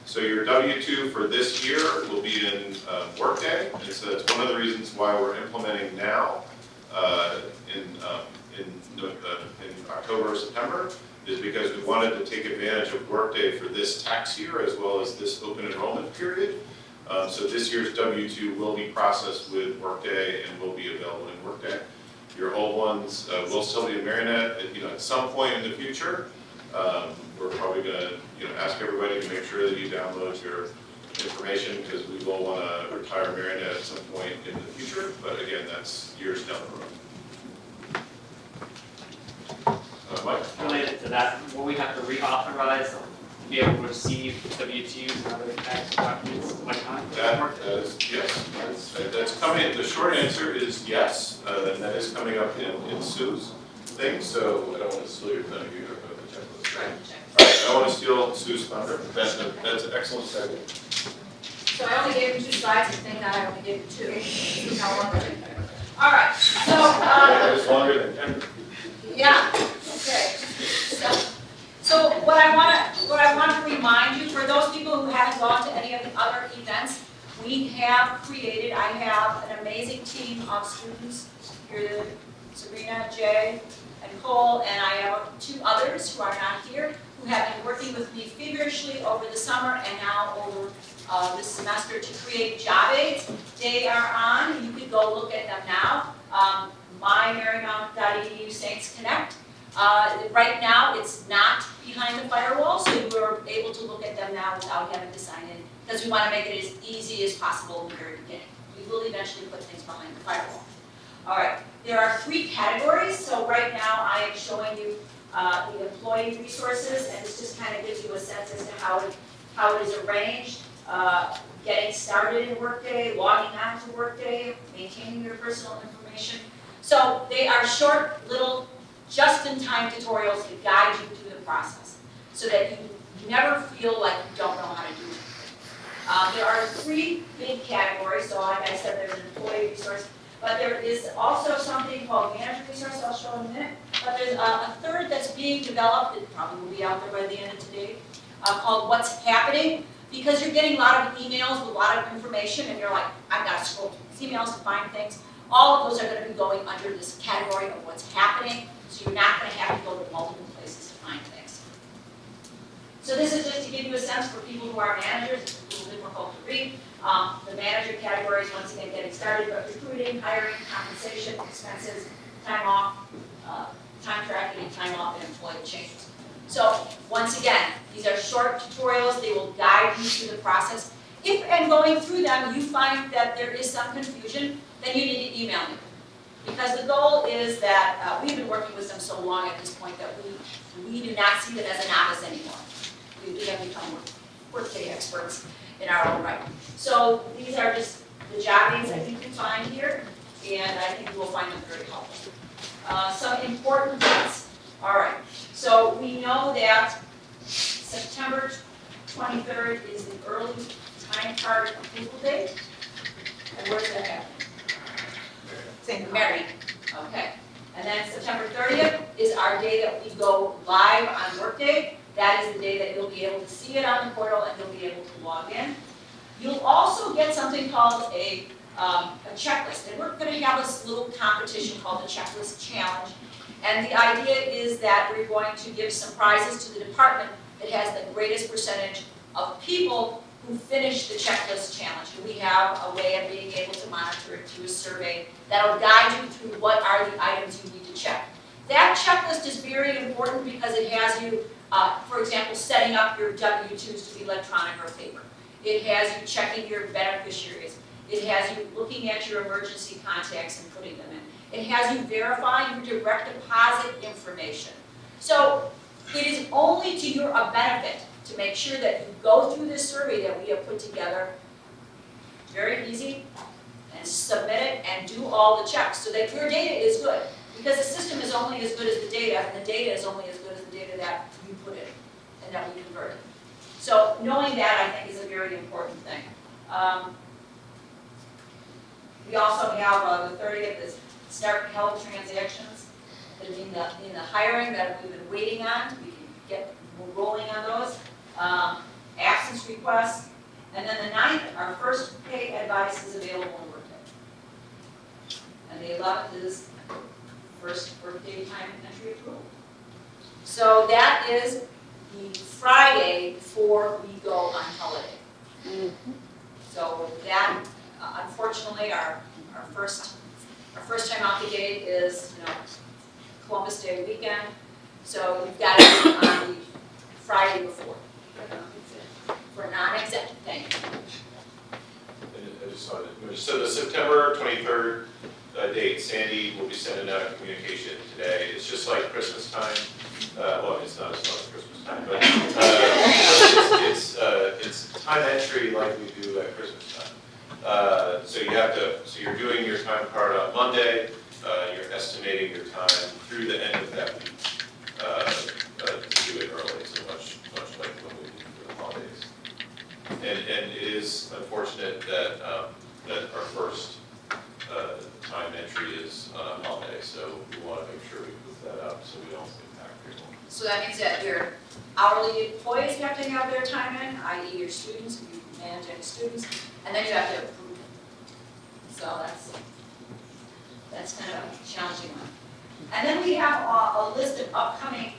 So your W-2 for this year will be in Workday, and so that's one of the reasons why we're implementing now in October or September, is because we wanted to take advantage of Workday for this tax year as well as this open enrollment period. So this year's W-2 will be processed with Workday and will be available in Workday. Your old ones will still be in Marymount, at some point in the future. We're probably gonna, ask everybody to make sure that you download your information, because we will wanna retire Marymount at some point in the future, but again, that's years down the road. Mike? Related to that, will we have to reauthorize to be able to receive W-2s and other tax documents electronically? That is, yes, that's coming, the short answer is yes, and that is coming up in Sue's thing, so I don't want to steal your thunder, you have the checklist. Right. All right, I don't want to steal Sue's thunder, that's an excellent segue. So I only gave him 2 slides, and thank God I only gave him 2. This is how long I've been there. All right, That is longer than 10. yeah, okay. So what I want to remind you, for those people who haven't gone to any of the other events, I have an amazing team of students here, Sabrina, Jay, and Cole, and I have 2 others who are not here, who have been working with me feverishly over the summer and now over this semester to create job aids. They are on, you could go look at them now. mymarymount.edu Saints Connect. Right now, it's not behind the firewall, so you are able to look at them now without having to sign in, because we want to make it as easy as possible in the very beginning. We will eventually put things behind the firewall. All right, there are 3 categories, so right now I am showing you the employee resources, and this just kind of gives you a sense as to how it is arranged, getting started in Workday, logging on to Workday, maintaining your personal information. So they are short, little, just-in-time tutorials to guide you through the process, so that you never feel like you don't know how to do it. There are 3 big categories, so like I said, there's an employee resource, but there is also something called manager resource, I'll show in a minute, but there's a third that's being developed, it probably will be out there by the end of today, called What's Happening, because you're getting a lot of emails with a lot of information, and you're like, I've got to scroll through these emails to find things. All of those are going to be going under this category of What's Happening, so you're not going to have to go to multiple places to find things. So this is just to give you a sense for people who are managers. It's a little difficult to read. The manager categories, once again, getting started, but recruiting, hiring, compensation, expenses, time off, time tracking, and time off, and employee changes. So once again, these are short tutorials. They will guide you through the process. If, and going through them, you find that there is some confusion, then you need to email me. Because the goal is that we've been working with them so long at this point that we do not see them as a novice anymore. We have become Workday experts in our own right. So these are just the job aids that you can find here, and I think you will find them very helpful. Some important dates. All right, so we know that September 23rd is the early time card approval date. And where's that happening? St. Mary. Okay. And then September 30th is our day that we go live on Workday. That is the day that you'll be able to see it on the portal and you'll be able to log in. You'll also get something called a checklist. And we're going to have this little competition called the Checklist Challenge. And the idea is that we're going to give some prizes to the department that has the greatest percentage of people who finish the checklist challenge. And we have a way of being able to monitor it through a survey that'll guide you through what are the items you need to check. That checklist is very important because it has you, for example, setting up your W-2s to be electronic or paper. It has you checking your beneficiaries. It has you looking at your emergency contacts and putting them in. It has you verifying your direct deposit information. So it is only to your benefit to make sure that you go through this survey that we have put together, very easy, and submit it and do all the checks so that your data is good. Because the system is only as good as the data, and the data is only as good as the data that you put in and that we convert it. So knowing that, I think, is a very important thing. We also have the 30th is start held transactions. That mean the hiring that we've been waiting on, we can get rolling on those. Absence requests. And then the 9th, our first pay advice is available in Workday. And the 11th is first Workday time and entry approval. So that is the Friday before we go on holiday. So that, unfortunately, our first time out the gate is, Columbus Day weekend. So you've got it on the Friday before for non-exempt. Thank you. I just saw it. So the September 23rd date, Sandy will be sending out a communication today. It's just like Christmas time. Well, it's not as fun as Christmas time, but it's time entry like we do at Christmas time. So you're doing your time card on Monday. You're estimating your time through the end of that week to do it early, so much like when we do for the holidays. And it is unfortunate that that our first time entry is on a holiday, so we want to make sure we move that up so we don't impact people. So that means that your hourly employees have to have their time in, i.e. your students, if you manage any students, and then you have to approve it. So that's kind of a challenging one. And then we have a list of upcoming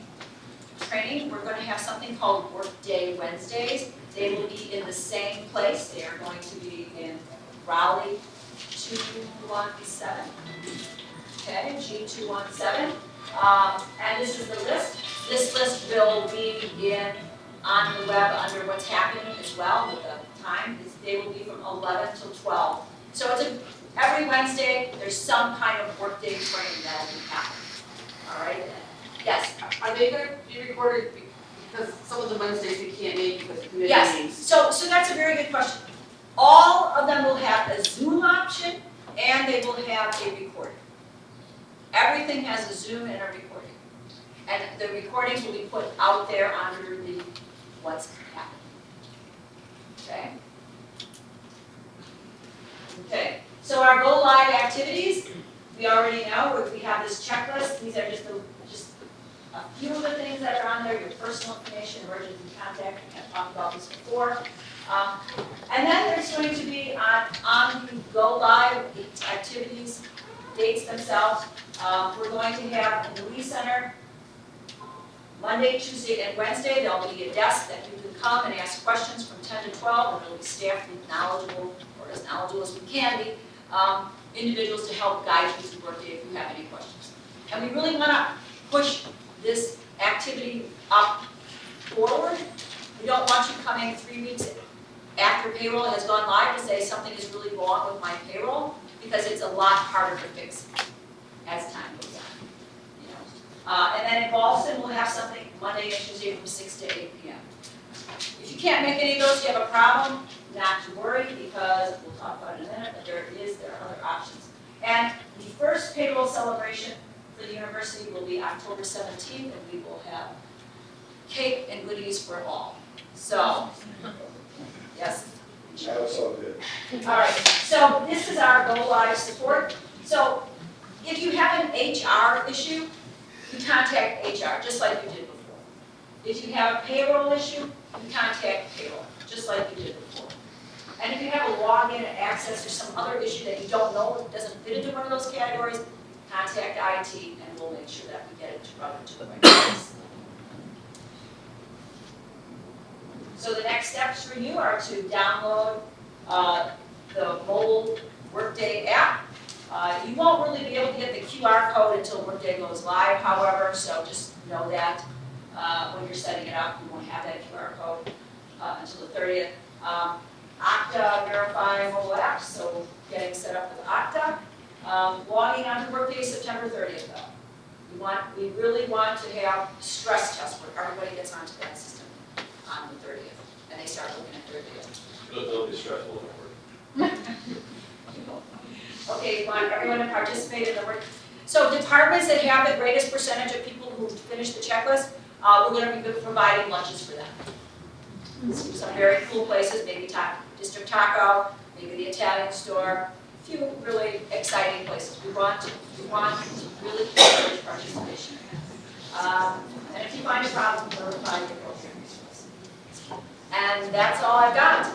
training. We're going to have something called Workday Wednesdays. They will be in the same place. They are going to be in Raleigh 217. Okay, G217. And this is the list. This list will be on the web under what's happening as well with the time. They will be from 11 till 12. So it's every Wednesday, there's some kind of Workday training that will be happening. All right? Yes? Are they going to be recorded because some of the Wednesdays we can't make because of committee Yes. meetings? So that's a very good question. All of them will have a Zoom option and they will have a recording. Everything has a Zoom and a recording. And the recordings will be put out there under the what's happening. Okay? Okay. So our go live activities, we already know, we have this checklist. These are just a few of the things that are on there, your personal information, emergency contact, we have talked about this before. And then there's going to be on the go live activities, dates themselves. We're going to have in the Lee Center, Monday, Tuesday, and Wednesday, there'll be a desk that you can come and ask questions from 10 to 12, and there'll be staff with knowledgeable, or as knowledgeable as we can be, individuals to help guide you through Workday if you have any questions. And we really want to push this activity up forward. We don't want you coming 3 weeks after payroll has gone live to say something is really wrong with my payroll, because it's a lot harder to fix as time goes on. And then in Boston, we'll have something Monday and Tuesday from 6 to 8 p.m. If you can't make any of those, you have a problem, not to worry, because we'll talk about it in a minute, but there are other options. And the first payroll celebration for the university will be October 17th, and we will have cake and goodies for all. So, yes? That was so good. All right, so this is our Go Live support. So if you have an HR issue, you contact HR, just like you did before. If you have a payroll issue, you contact payroll, just like you did before. And if you have a login and access or some other issue that you don't know, that doesn't fit into one of those categories, contact IT, and we'll make sure that we get it to run into the right place. So the next steps for you are to download the mobile Workday app. You won't really be able to get the QR code until Workday goes live, however, so just know that when you're setting it up, you won't have that QR code until the 30th. Okta verifying mobile apps, so getting set up with Okta. Logging onto Workday September 30th though. We really want to have stress tests where everybody gets onto that system on the 30th, and they start looking at their data. It'll be stressful at work. Okay, you want everyone to participate in the work. So departments that have the greatest percentage of people who finish the checklist, we're going to be providing lunches for them. Some very cool places, maybe District Taco, maybe the Italian store, a few really exciting places. We want to really encourage participation. And if you find a problem, we'll find your program. And that's all I've got.